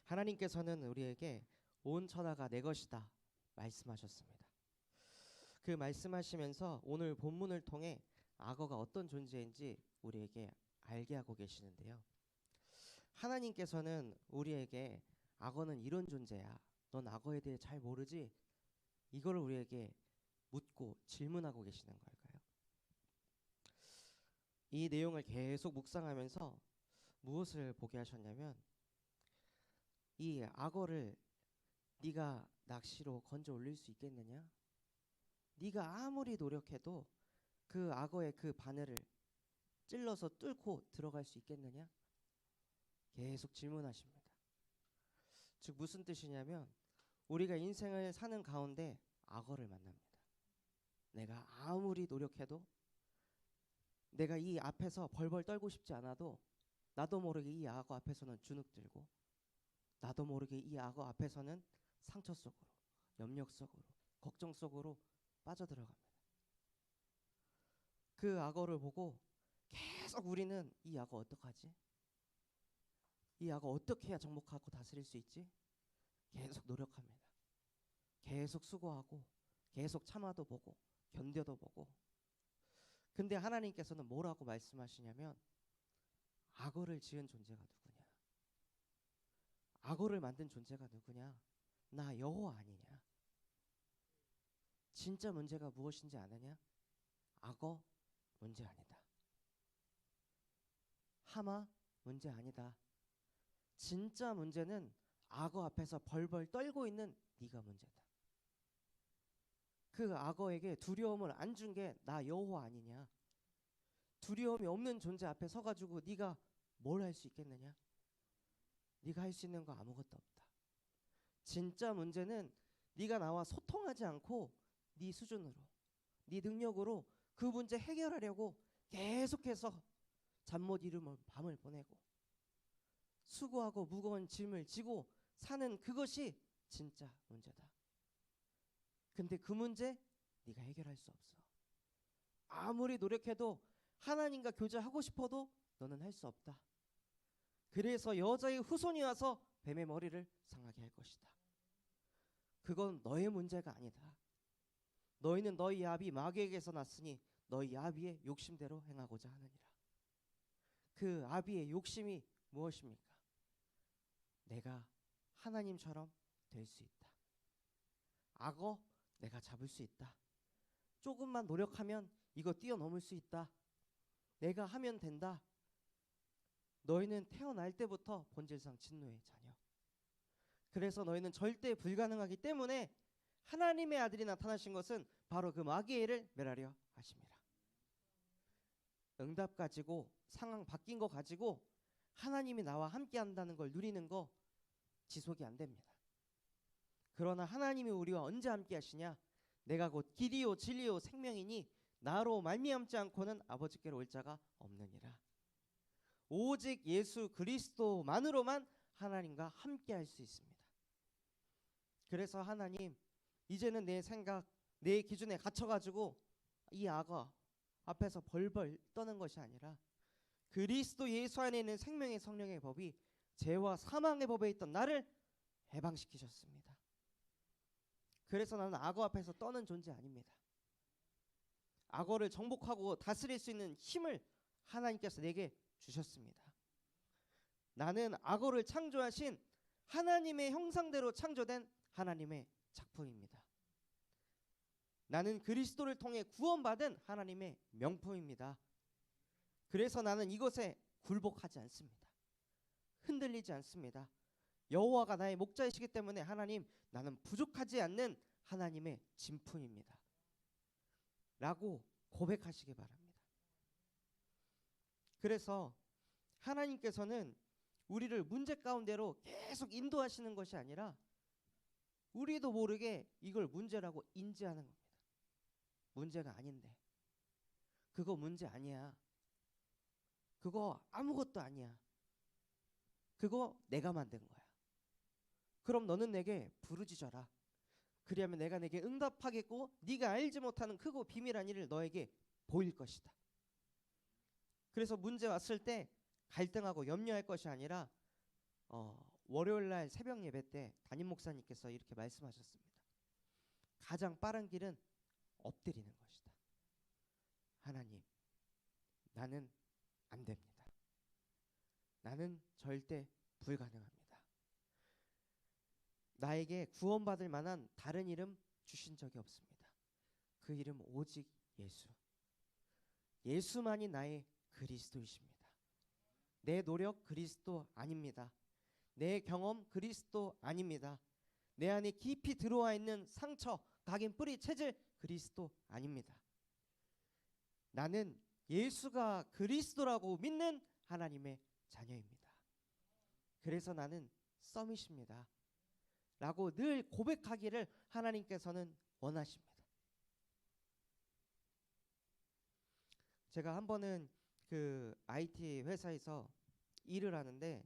하나님께서는 우리에게 온 천하가 내 것이다 말씀하셨습니다. 그 말씀하시면서 오늘 본문을 통해 악어가 어떤 존재인지 우리에게 알게 하고 계시는데요. 하나님께서는 우리에게 악어는 이런 존재야, 넌 악어에 대해 잘 모르지? 이걸 우리에게 묻고 질문하고 계시는 걸까요? 이 내용을 계속 묵상하면서 무엇을 보게 하셨냐면, 이 악어를 네가 낚시로 건져 올릴 수 있겠느냐? 네가 아무리 노력해도 그 악어의 그 바늘을 찔러서 뚫고 들어갈 수 있겠느냐? 계속 질문하십니다. 즉 무슨 뜻이냐면, 우리가 인생을 사는 가운데 악어를 만납니다. 내가 아무리 노력해도, 내가 이 앞에서 벌벌 떨고 싶지 않아도 나도 모르게 이 악어 앞에서는 주눅들고, 나도 모르게 이 악어 앞에서는 상처 속으로, 염려 속으로, 걱정 속으로 빠져들어갑니다. 그 악어를 보고 계속 우리는 이 악어 어떡하지? 이 악어 어떻게 해야 정복하고 다스릴 수 있지? 계속 노력합니다. 계속 수고하고, 계속 참아도 보고, 견뎌도 보고. 근데 하나님께서는 뭐라고 말씀하시냐면, 악어를 지은 존재가 누구냐? 악어를 만든 존재가 누구냐? 나 여호와 아니냐? 진짜 문제가 무엇인지 아느냐? 악어 문제 아니다. 하마 문제 아니다. 진짜 문제는 악어 앞에서 벌벌 떨고 있는 네가 문제다. 그 악어에게 두려움을 안 준 게 나 여호와 아니냐? 두려움이 없는 존재 앞에 서가지고 네가 뭘 할 수 있겠느냐? 네가 할 수 있는 거 아무것도 없다. 진짜 문제는 네가 나와 소통하지 않고 네 수준으로, 네 능력으로 그 문제 해결하려고 계속해서 잠 못 이루면 밤을 보내고 수고하고 무거운 짐을 지고 사는 그것이 진짜 문제다. 근데 그 문제 네가 해결할 수 없어. 아무리 노력해도, 하나님과 교제하고 싶어도 너는 할 수 없다. 그래서 여자의 후손이 와서 뱀의 머리를 상하게 할 것이다. 그건 너의 문제가 아니다. 너희는 너희 아비 마귀에게서 났으니 너희 아비의 욕심대로 행하고자 하느니라. 그 아비의 욕심이 무엇입니까? 내가 하나님처럼 될 수 있다. 악어 내가 잡을 수 있다. 조금만 노력하면 이거 뛰어넘을 수 있다. 내가 하면 된다. 너희는 태어날 때부터 본질상 진노의 자녀. 그래서 너희는 절대 불가능하기 때문에 하나님의 아들이 나타나신 것은 바로 그 마귀의 일을 멸하려 하심이라. 응답 가지고, 상황 바뀐 거 가지고 하나님이 나와 함께 한다는 걸 누리는 거 지속이 안 됩니다. 그러나 하나님이 우리와 언제 함께 하시냐? 내가 곧 길이요 진리요 생명이니 나로 말미암지 않고는 아버지께로 올 자가 없느니라. 오직 예수 그리스도만으로만 하나님과 함께 할 수 있습니다. 그래서 하나님, 이제는 내 생각, 내 기준에 갇혀가지고 이 악어 앞에서 벌벌 떠는 것이 아니라 그리스도 예수 안에 있는 생명의 성령의 법이 죄와 사망의 법에 있던 나를 해방시키셨습니다. 그래서 나는 악어 앞에서 떠는 존재 아닙니다. 악어를 정복하고 다스릴 수 있는 힘을 하나님께서 내게 주셨습니다. 나는 악어를 창조하신 하나님의 형상대로 창조된 하나님의 작품입니다. 나는 그리스도를 통해 구원받은 하나님의 명품입니다. 그래서 나는 이것에 굴복하지 않습니다. 흔들리지 않습니다. 여호와가 나의 목자이시기 때문에 하나님, 나는 부족하지 않는 하나님의 진품입니다. 라고 고백하시기 바랍니다. 그래서 하나님께서는 우리를 문제 가운데로 계속 인도하시는 것이 아니라 우리도 모르게 이걸 문제라고 인지하는 겁니다. 문제가 아닌데, 그거 문제 아니야. 그거 아무것도 아니야. 그거 내가 만든 거야. 그럼 너는 내게 부르짖어라. 그리하면 내가 내게 응답하겠고 네가 알지 못하는 크고 비밀한 일을 너에게 보일 것이다. 그래서 문제 왔을 때 갈등하고 염려할 것이 아니라 월요일 날 새벽 예배 때 담임 목사님께서 이렇게 말씀하셨습니다. 가장 빠른 길은 엎드리는 것이다. 하나님, 나는 안 됩니다. 나는 절대 불가능합니다. 나에게 구원받을 만한 다른 이름 주신 적이 없습니다. 그 이름 오직 예수. 예수만이 나의 그리스도이십니다. 내 노력 그리스도 아닙니다. 내 경험 그리스도 아닙니다. 내 안에 깊이 들어와 있는 상처, 각인, 뿌리, 체질 그리스도 아닙니다. 나는 예수가 그리스도라고 믿는 하나님의 자녀입니다. 그래서 나는 썸이십니다 라고 늘 고백하기를 하나님께서는 원하십니다. 제가 한 번은 그 IT 회사에서 일을 하는데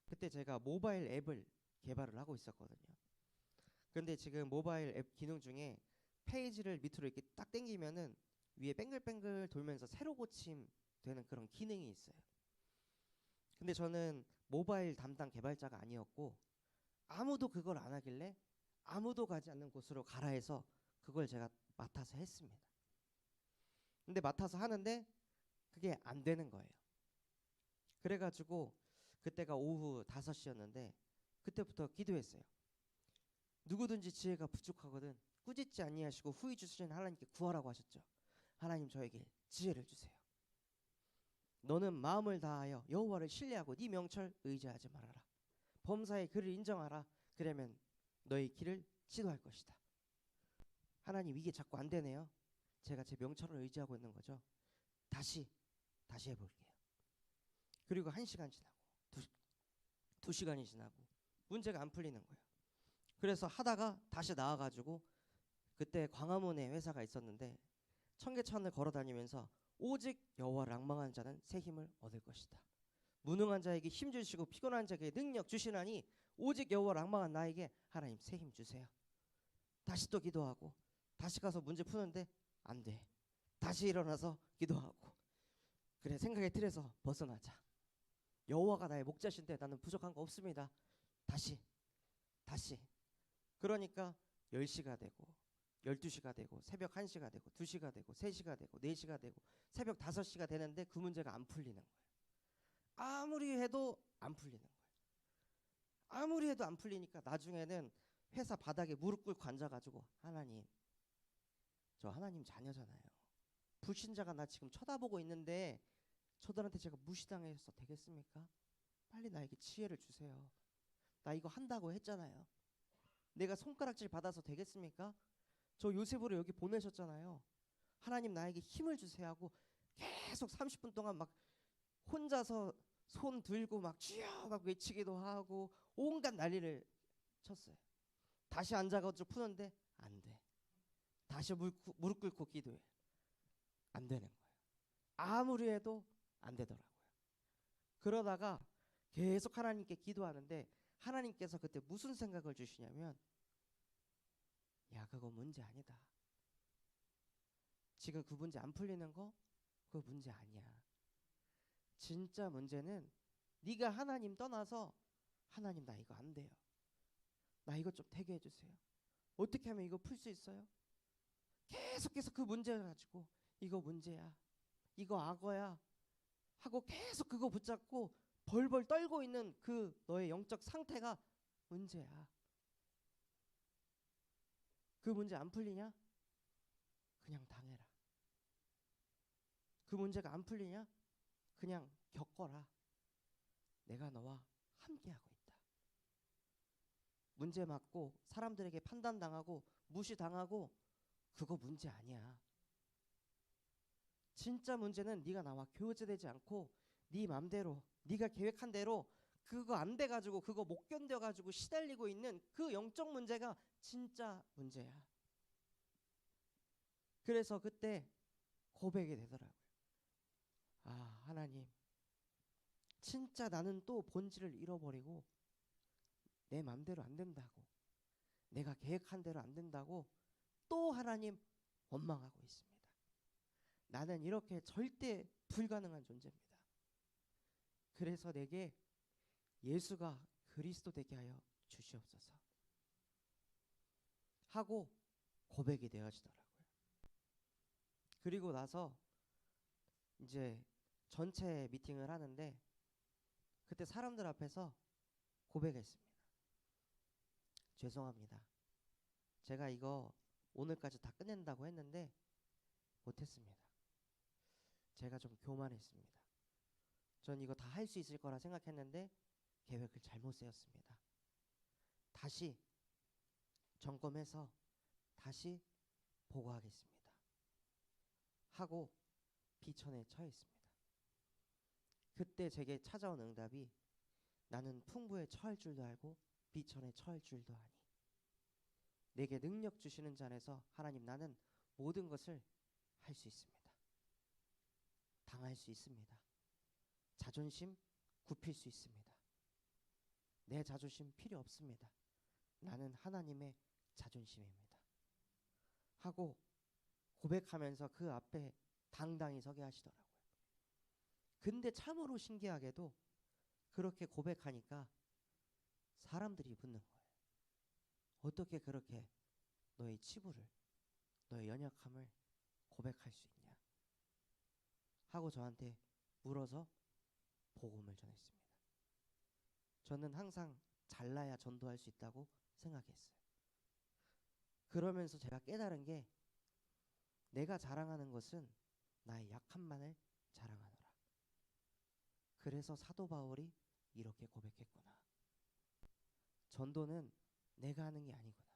그때 제가 모바일 앱을 개발을 하고 있었거든요. 그런데 지금 모바일 앱 기능 중에 페이지를 밑으로 이렇게 딱 당기면은 위에 뱅글뱅글 돌면서 새로 고침되는 그런 기능이 있어요. 근데 저는 모바일 담당 개발자가 아니었고 아무도 그걸 안 하길래 아무도 가지 않는 곳으로 가라 해서 그걸 제가 맡아서 했습니다. 근데 맡아서 하는데 그게 안 되는 거예요. 그래가지고 그때가 오후 5시였는데 그때부터 기도했어요. 누구든지 지혜가 부족하거든 꾸짖지 아니하시고 후히 주시는 하나님께 구하라고 하셨죠. 하나님, 저에게 지혜를 주세요. 너는 마음을 다하여 여호와를 신뢰하고 네 명철 의지하지 말아라. 범사의 그를 인정하라. 그러면 너의 길을 지도할 것이다. 하나님, 이게 자꾸 안 되네요. 제가 제 명철을 의지하고 있는 거죠. 다시 해볼게요. 그리고 1시간 지나고 2시간이 지나고 문제가 안 풀리는 거예요. 그래서 하다가 다시 나와가지고 그때 광화문에 회사가 있었는데 청계천을 걸어다니면서 오직 여호와를 앙망하는 자는 새 힘을 얻을 것이다. 무능한 자에게 힘 주시고 피곤한 자에게 능력 주시나니 오직 여호와를 앙망한 나에게 하나님 새 힘 주세요. 다시 또 기도하고 다시 가서 문제 푸는데 안 돼. 다시 일어나서 기도하고 그래, 생각의 틀에서 벗어나자. 여호와가 나의 목자신데 나는 부족한 거 없습니다. 다시 그러니까 10시가 되고 12시가 되고 새벽 1시가 되고 2시가 되고 3시가 되고 4시가 되고 새벽 5시가 되는데 그 문제가 안 풀리는 거예요. 아무리 해도 안 풀리는 거예요. 아무리 해도 안 풀리니까 나중에는 회사 바닥에 무릎 꿇고 앉아가지고 하나님, 저 하나님 자녀잖아요. 불신자가 나 지금 쳐다보고 있는데 저들한테 제가 무시당해서 되겠습니까? 빨리 나에게 지혜를 주세요. 나 이거 한다고 했잖아요. 내가 손가락질 받아서 되겠습니까? 저 요셉으로 여기 보내셨잖아요. 하나님, 나에게 힘을 주세요 하고 계속 30분 동안 막 혼자서 손 들고 막 주여 막 외치기도 하고 온갖 난리를 쳤어요. 다시 앉아가지고 푸는데 안 돼. 다시 무릎 꿇고 기도해. 안 되는 거예요. 아무리 해도 안 되더라고요. 그러다가 계속 하나님께 기도하는데 하나님께서 그때 무슨 생각을 주시냐면, 야, 그거 문제 아니다. 지금 그 문제 안 풀리는 거 그거 문제 아니야. 진짜 문제는 네가 하나님 떠나서 하나님, 나 이거 안 돼요. 나 이거 좀 되게 해주세요. 어떻게 하면 이거 풀 수 있어요? 계속해서 그 문제 가지고 이거 문제야, 이거 악어야 하고 계속 그거 붙잡고 벌벌 떨고 있는 그 너의 영적 상태가 문제야. 그 문제 안 풀리냐? 그냥 당해라. 그 문제가 안 풀리냐? 그냥 겪어라. 내가 너와 함께하고 있다. 문제 맞고 사람들에게 판단당하고 무시당하고 그거 문제 아니야. 진짜 문제는 네가 나와 교제되지 않고 네 맘대로 네가 계획한 대로 그거 안 돼가지고 그거 못 견뎌가지고 시달리고 있는 그 영적 문제가 진짜 문제야. 그래서 그때 고백이 되더라고요. 아, 하나님, 진짜 나는 또 본질을 잃어버리고 내 맘대로 안 된다고, 내가 계획한 대로 안 된다고 또 하나님 원망하고 있습니다. 나는 이렇게 절대 불가능한 존재입니다. 그래서 내게 예수가 그리스도 되게 하여 주시옵소서 하고 고백이 되어지더라고요. 그리고 나서 이제 전체 미팅을 하는데 그때 사람들 앞에서 고백했습니다. 죄송합니다. 제가 이거 오늘까지 다 끝낸다고 했는데 못했습니다. 제가 좀 교만했습니다. 전 이거 다 할 수 있을 거라 생각했는데 계획을 잘못 세웠습니다. 다시 점검해서 다시 보고하겠습니다. 하고 비천에 처했습니다. 그때 제게 찾아온 응답이 나는 풍부에 처할 줄도 알고 비천에 처할 줄도 아니. 내게 능력 주시는 자 안에서 하나님 나는 모든 것을 할 수 있습니다. 당할 수 있습니다. 자존심 굽힐 수 있습니다. 내 자존심 필요 없습니다. 나는 하나님의 자존심입니다. 하고 고백하면서 그 앞에 당당히 서게 하시더라고요. 근데 참으로 신기하게도 그렇게 고백하니까 사람들이 묻는 거예요. 어떻게 그렇게 너의 치부를, 너의 연약함을 고백할 수 있냐 하고 저한테 물어서 복음을 전했습니다. 저는 항상 잘나야 전도할 수 있다고 생각했어요. 그러면서 제가 깨달은 게 내가 자랑하는 것은 나의 약함만을 자랑하노라. 그래서 사도 바울이 이렇게 고백했구나. 전도는 내가 하는 게 아니구나.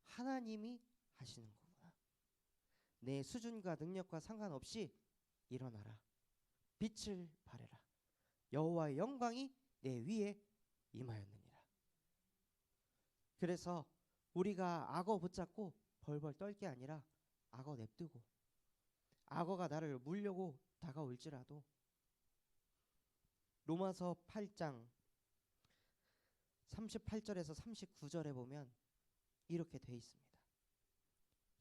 하나님이 하시는 거구나. 내 수준과 능력과 상관없이 일어나라. 빛을 발해라. 여호와의 영광이 내 위에 임하였느니라. 그래서 우리가 악어 붙잡고 벌벌 떨 게 아니라 악어 냅두고 악어가 나를 물려고 다가올지라도 로마서 8장 38절에서 39절에 보면 이렇게 돼 있습니다.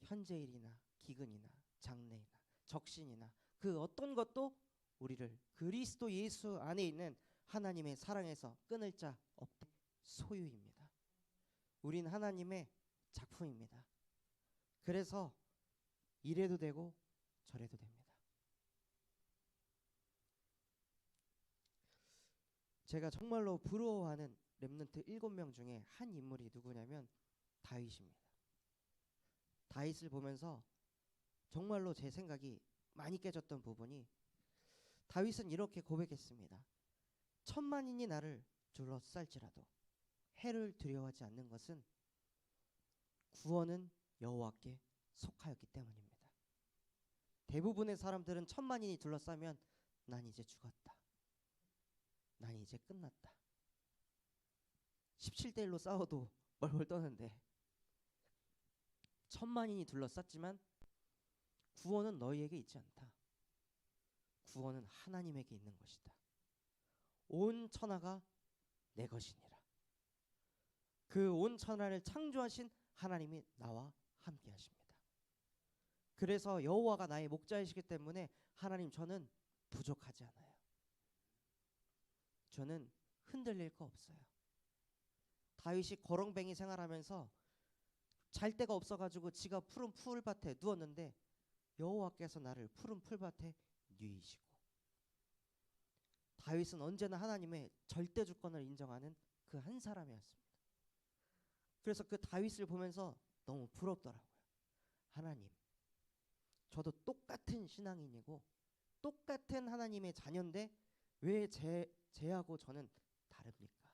현재일이나 기근이나 장래이나 적신이나 그 어떤 것도 우리를 그리스도 예수 안에 있는 하나님의 사랑에서 끊을 자 없다. 소유입니다. 우린 하나님의 작품입니다. 그래서 이래도 되고 저래도 됩니다. 제가 정말로 부러워하는 렘넌트 7명 중에 한 인물이 누구냐면 다윗입니다. 다윗을 보면서 정말로 제 생각이 많이 깨졌던 부분이 다윗은 이렇게 고백했습니다. 천만인이 나를 둘러쌀지라도 해를 두려워하지 않는 것은 구원은 여호와께 속하였기 때문입니다. 대부분의 사람들은 천만인이 둘러싸면 난 이제 죽었다. 난 이제 끝났다. 17대 1로 싸워도 벌벌 떠는데 천만인이 둘러쌌지만 구원은 너희에게 있지 않다. 구원은 하나님에게 있는 것이다. 온 천하가 내 것이니라. 그 온 천하를 창조하신 하나님이 나와 함께 하십니다. 그래서 여호와가 나의 목자이시기 때문에 하나님 저는 부족하지 않아요. 저는 흔들릴 거 없어요. 다윗이 거렁뱅이 생활하면서 잘 데가 없어가지고 지가 푸른 풀밭에 누웠는데 여호와께서 나를 푸른 풀밭에 누이시고 다윗은 언제나 하나님의 절대 주권을 인정하는 그 한 사람이었습니다. 그래서 그 다윗을 보면서 너무 부럽더라고요. 하나님, 저도 똑같은 신앙인이고 똑같은 하나님의 자녀인데 왜 쟤하고 저는 다릅니까?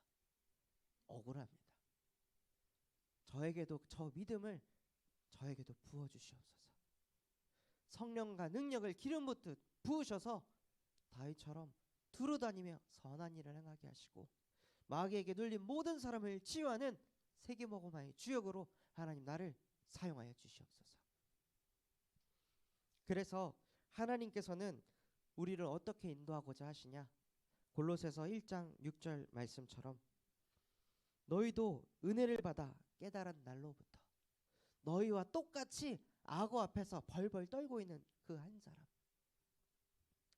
억울합니다. 저에게도 저 믿음을 저에게도 부어주시옵소서. 성령과 능력을 기름 붓듯 부으셔서 다윗처럼 두루다니며 선한 일을 행하게 하시고 마귀에게 눌린 모든 사람을 치유하는 세계복음화의 주역으로 하나님 나를 사용하여 주시옵소서. 그래서 하나님께서는 우리를 어떻게 인도하고자 하시냐? 골로새서 1장 6절 말씀처럼 너희도 은혜를 받아 깨달은 날로부터 너희와 똑같이 악어 앞에서 벌벌 떨고 있는 그 한 사람.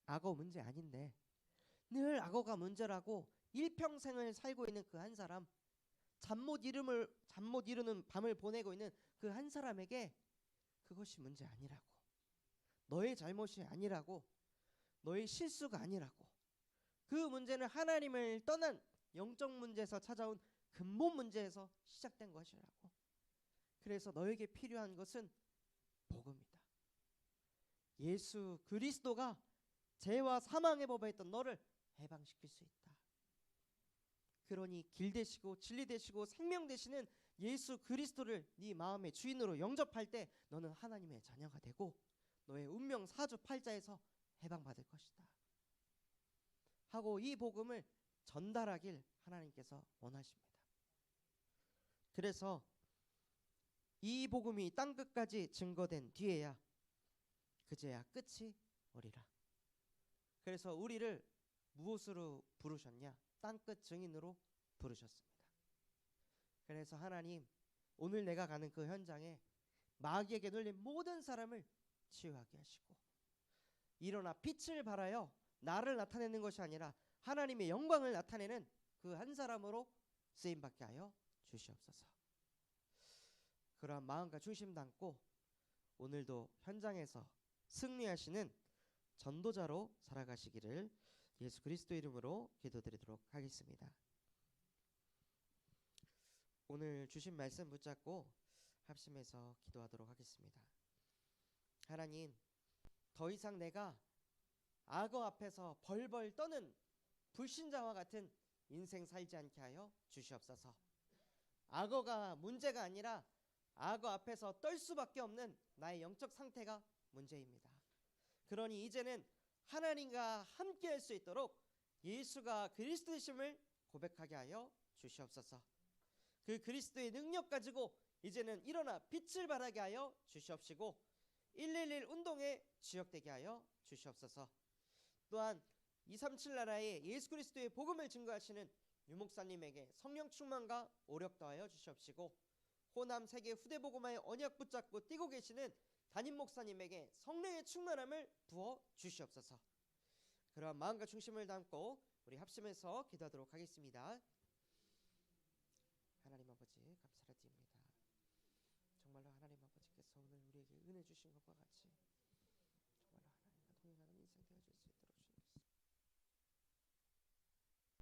악어 문제 아닌데 늘 악어가 문제라고 일평생을 살고 있는 그 한 사람, 잠 못 이루는 밤을 보내고 있는 그 한 사람에게 그것이 문제 아니라고, 너의 잘못이 아니라고, 너의 실수가 아니라고, 그 문제는 하나님을 떠난 영적 문제에서 찾아온 근본 문제에서 시작된 것이라고. 그래서 너에게 필요한 것은 복음이다. 예수 그리스도가 죄와 사망의 법에 있던 너를 해방시킬 수 있다. 그러니 길 되시고 진리 되시고 생명 되시는 예수 그리스도를 네 마음의 주인으로 영접할 때 너는 하나님의 자녀가 되고 너의 운명 사주팔자에서 해방받을 것이다 하고 이 복음을 전달하길 하나님께서 원하십니다. 그래서 이 복음이 땅끝까지 증거된 뒤에야 그제야 끝이 오리라. 그래서 우리를 무엇으로 부르셨냐? 땅끝 증인으로 부르셨습니다. 그래서 하나님, 오늘 내가 가는 그 현장에 마귀에게 눌린 모든 사람을 치유하게 하시고, 일어나 빛을 발하여 나를 나타내는 것이 아니라 하나님의 영광을 나타내는 그 한 사람으로 쓰임받게 하여 주시옵소서. 그러한 마음과 중심 담고 오늘도 현장에서 승리하시는 전도자로 살아가시기를 예수 그리스도 이름으로 기도드리도록 하겠습니다. 오늘 주신 말씀 붙잡고 합심해서 기도하도록 하겠습니다. 하나님, 더 이상 내가 악어 앞에서 벌벌 떠는 불신자와 같은 인생 살지 않게 하여 주시옵소서. 악어가 문제가 아니라 악어 앞에서 떨 수밖에 없는 나의 영적 상태가 문제입니다. 그러니 이제는 하나님과 함께 할 수 있도록 예수가 그리스도이심을 고백하게 하여 주시옵소서. 그 그리스도의 능력 가지고 이제는 일어나 빛을 발하게 하여 주시옵시고 111 운동에 주역되게 하여 주시옵소서. 또한 237 나라에 예수 그리스도의 복음을 증거하시는 유목사님에게 성령 충만과 오력 더하여 주시옵시고 호남 세계 후대 복음화의 언약 붙잡고 뛰고 계시는 담임 목사님에게 성령의 충만함을 부어 주시옵소서. 그러한 마음과 중심을 담고 우리 합심해서 기도하도록 하겠습니다. 하나님 아버지 감사드립니다. 정말로 하나님 아버지께서 오늘 우리에게 은혜 주신 것과 같이